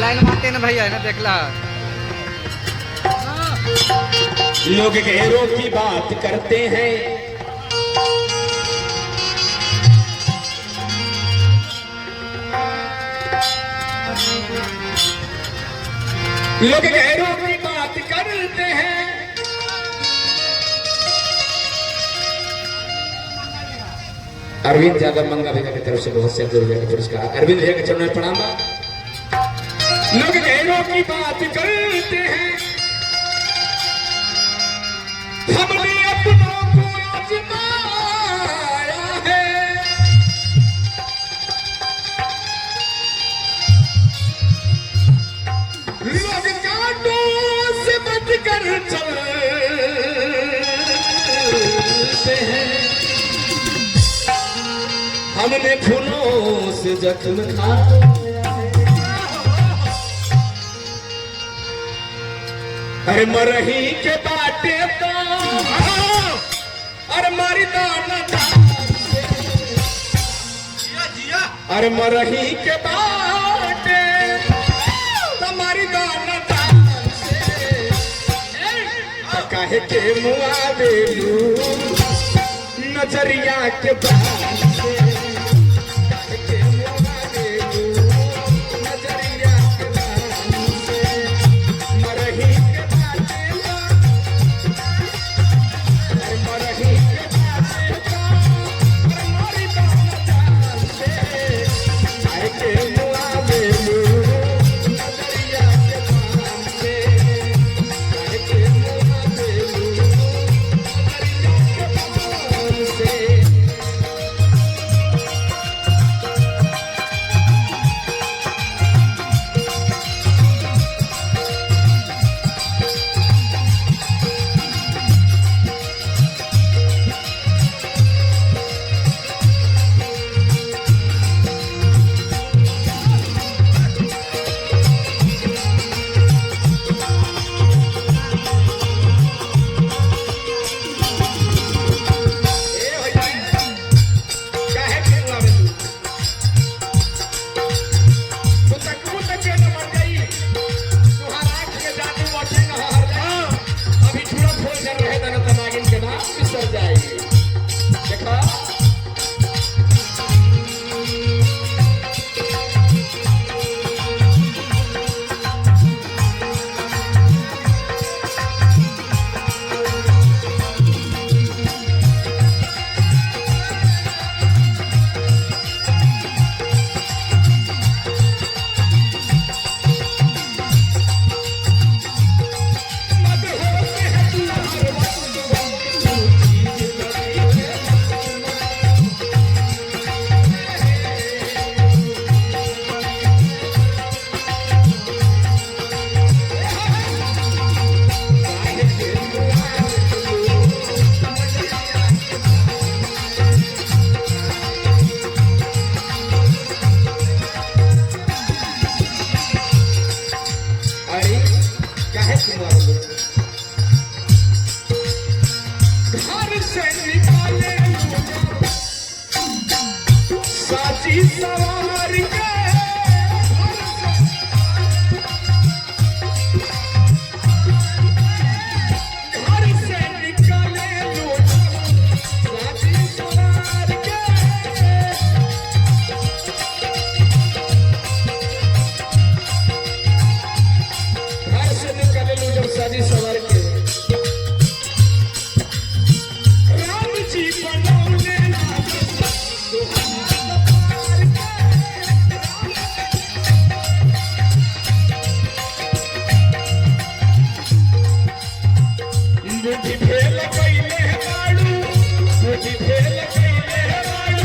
Line मारते ना भैया ना देखला। लोग गैरों की बात करते हैं, लोग गैरों की बात करते हैं। अरविंद यादव मंगा भैया की तरफ से बहुत से रुपये का पुरस्कार। अरविंद भैया के चरणों में प्रणाम। लोग गैरों की बात करते हैं, हमने अपनों को आजमाया है। लोग कांटों से बचकर चलते हैं, हमने फूलों से जख्म खाया है। अरे मरही के बाटे तो अरे मारी दाना अरे मरही के बाटे तुम्हारी दाना काहे के मुआ बेलू नजरिया के बात से। बुद्धि फेल कैले बाड़ू, बुद्धि फेल कैले बाड़ू।